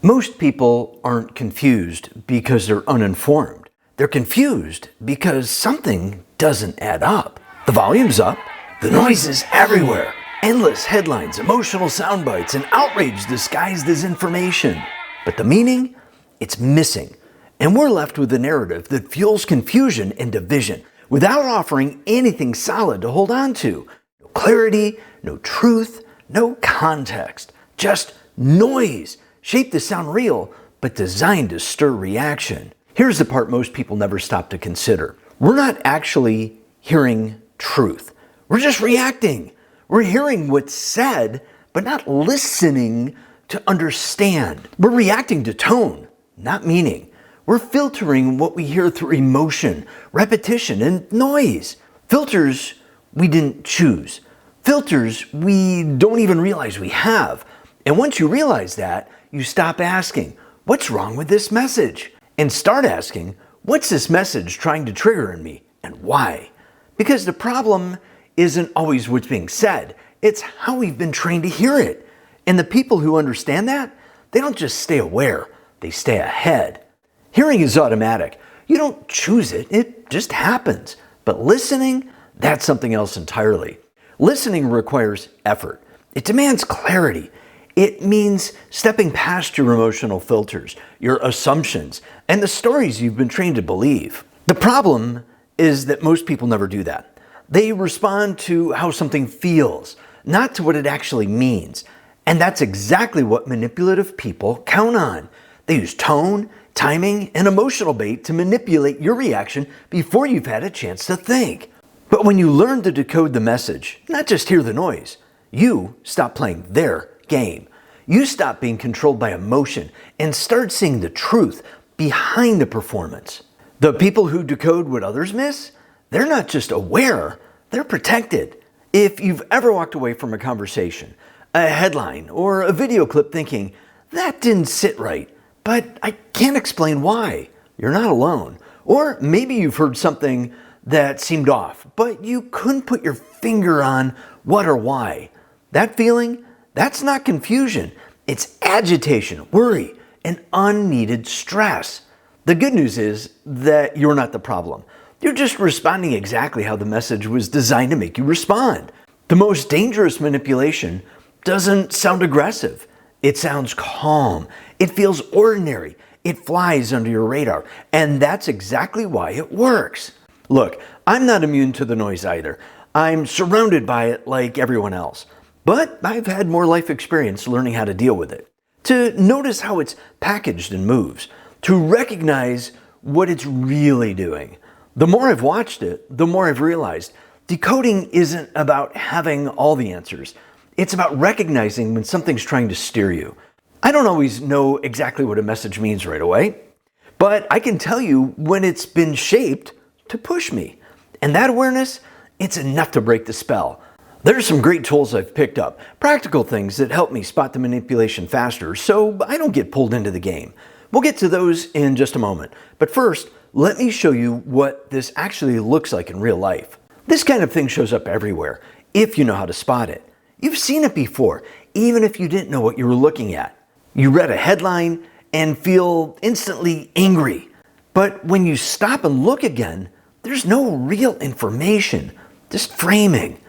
Most people aren't confused because they're uninformed. They're confused because something doesn't add up. The volume's up, the noise is everywhere. Endless headlines, emotional soundbites, and outrage disguised as information. But the meaning? It's missing. And we're left with a narrative that fuels confusion and division without offering anything solid to hold on to. No clarity, no truth, no context. Just noise, shaped to sound real, but designed to stir reaction. Here's the part most people never stop to consider. We're not actually hearing truth. We're just reacting. We're hearing what's said, but not listening to understand. We're reacting to tone, not meaning. We're filtering what we hear through emotion, repetition, and noise. Filters we didn't choose. Filters we don't even realize we have. And once you realize that, you stop asking, what's wrong with this message? And start asking, what's this message trying to trigger in me, and why? Because the problem isn't always what's being said, it's how we've been trained to hear it. And the people who understand that, they don't just stay aware, they stay ahead. Hearing is automatic. You don't choose it, it just happens. But listening, that's something else entirely. Listening requires effort. It demands clarity. It means stepping past your emotional filters, your assumptions, and the stories you've been trained to believe. The problem is that most people never do that. They respond to how something feels, not to what it actually means. And that's exactly what manipulative people count on. They use tone, timing, and emotional bait to manipulate your reaction before you've had a chance to think. But when you learn to decode the message, not just hear the noise, you stop playing their game. You stop being controlled by emotion and start seeing the truth behind the performance. The people who decode what others miss, they're not just aware, they're protected. If you've ever walked away from a conversation, a headline, or a video clip thinking, that didn't sit right, but I can't explain why, you're not alone. Or maybe you've heard something that seemed off, but you couldn't put your finger on what or why. That feeling, that's not confusion. It's agitation, worry, and unneeded stress. The good news is that you're not the problem. You're just responding exactly how the message was designed to make you respond. The most dangerous manipulation doesn't sound aggressive. It sounds calm. It feels ordinary. It flies under your radar. And that's exactly why it works. Look, I'm not immune to the noise either. I'm surrounded by it like everyone else. But I've had more life experience learning how to deal with it. To notice how it's packaged and moves. To recognize what it's really doing. The more I've watched it, the more I've realized decoding isn't about having all the answers. It's about recognizing when something's trying to steer you. I don't always know exactly what a message means right away, but I can tell you when it's been shaped to push me. And that awareness, it's enough to break the spell. There's some great tools I've picked up, practical things that help me spot the manipulation faster so I don't get pulled into the game. We'll get to those in just a moment. But first, let me show you what this actually looks like in real life. This kind of thing shows up everywhere, if you know how to spot it. You've seen it before, even if you didn't know what you were looking at. You read a headline and feel instantly angry. But when you stop and look again, there's no real information, just framing.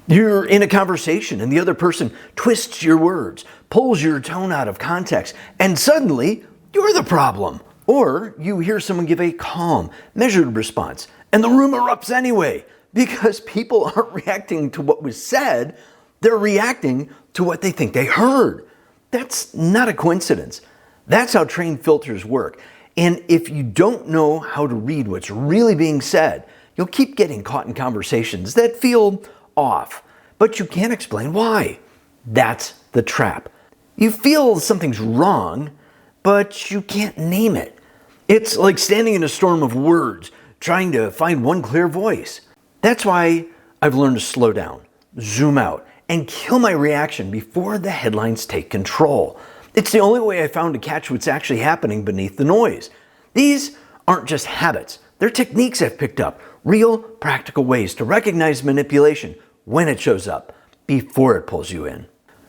You're in a conversation and the other person twists your words, pulls your tone out of context, and suddenly you're the problem. Or you hear someone give a calm, measured response, and the room erupts anyway, because people aren't reacting to what was said, they're reacting to what they think they heard. That's not a coincidence. That's how trained filters work. And if you don't know how to read what's really being said, you'll keep getting caught in conversations that feel off, but you can't explain why. That's the trap. You feel something's wrong, but you can't name it. It's like standing in a storm of words, trying to find one clear voice. That's why I've learned to slow down, zoom out, and kill my reaction before the headlines take control. It's the only way I found to catch what's actually happening beneath the noise. These aren't just habits, they're techniques I've picked up, real practical ways to recognize manipulation when it shows up, before it pulls you in.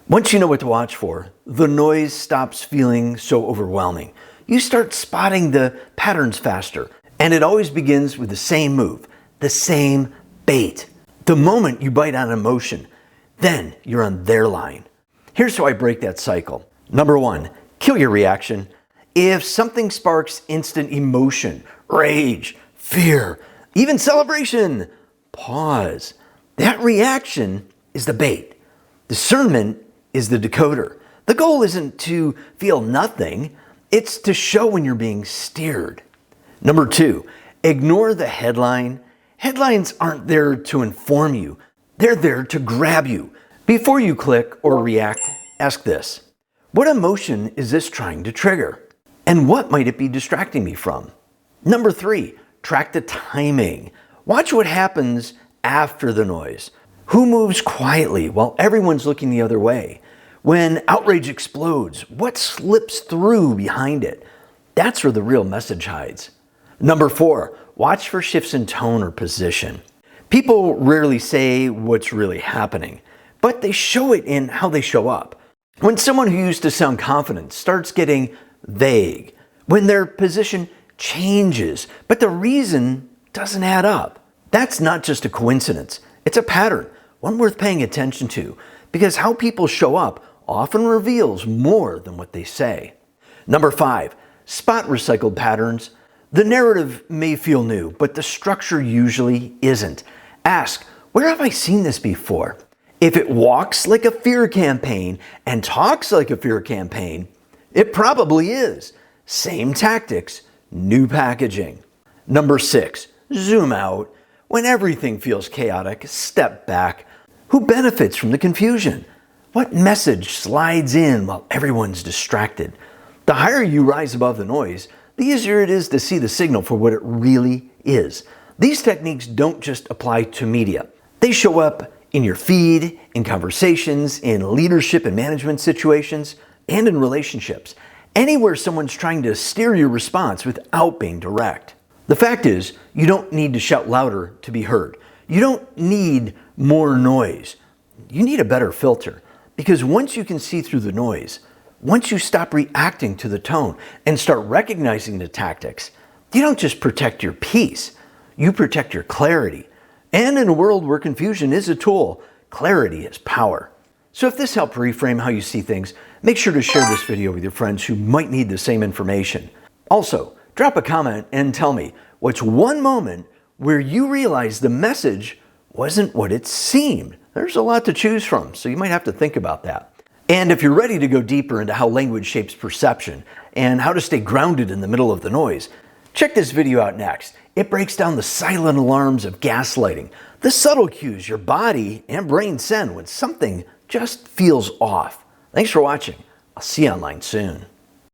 Once you know what to watch for, the noise stops feeling so overwhelming. You start spotting the patterns faster, and it always begins with the same move, the same bait. The moment you bite on emotion, then you're on their line. Here's how I break that cycle. Number 1, kill your reaction. If something sparks instant emotion, rage, fear, even celebration, pause. That reaction is the bait. Discernment is the decoder. The goal isn't to feel nothing, it's to show when you're being steered. Number 2, ignore the headline. Headlines aren't there to inform you, they're there to grab you. Before you click or react, ask this: what emotion is this trying to trigger? And what might it be distracting me from? Number 3, track the timing. Watch what happens after the noise. Who moves quietly while everyone's looking the other way? When outrage explodes, what slips through behind it? That's where the real message hides. Number 4, watch for shifts in tone or position. People rarely say what's really happening, but they show it in how they show up. When someone who used to sound confident starts getting vague, when their position changes, but the reason doesn't add up, that's not just a coincidence. It's a pattern, one worth paying attention to, because how people show up often reveals more than what they say. Number 5, spot recycled patterns. The narrative may feel new, but the structure usually isn't. Ask, where have I seen this before? If it walks like a fear campaign and talks like a fear campaign, it probably is. Same tactics, new packaging. Number 6, zoom out. When everything feels chaotic, step back. Who benefits from the confusion? What message slides in while everyone's distracted? The higher you rise above the noise, the easier it is to see the signal for what it really is. These techniques don't just apply to media. They show up in your feed, in conversations, in leadership and management situations, and in relationships. Anywhere someone's trying to steer your response without being direct. The fact is, you don't need to shout louder to be heard. You don't need more noise. You need a better filter. Because once you can see through the noise, once you stop reacting to the tone and start recognizing the tactics, you don't just protect your peace, you protect your clarity. And in a world where confusion is a tool, clarity is power. So if this helped reframe how you see things, make sure to share this video with your friends who might need the same information. Also, drop a comment and tell me what's one moment where you realize the message wasn't what it seemed. There's a lot to choose from, so you might have to think about that. And if you're ready to go deeper into how language shapes perception and how to stay grounded in the middle of the noise, check this video out next. It breaks down the silent alarms of gaslighting, the subtle cues your body and brain send when something just feels off. Thanks for watching. I'll see you online soon.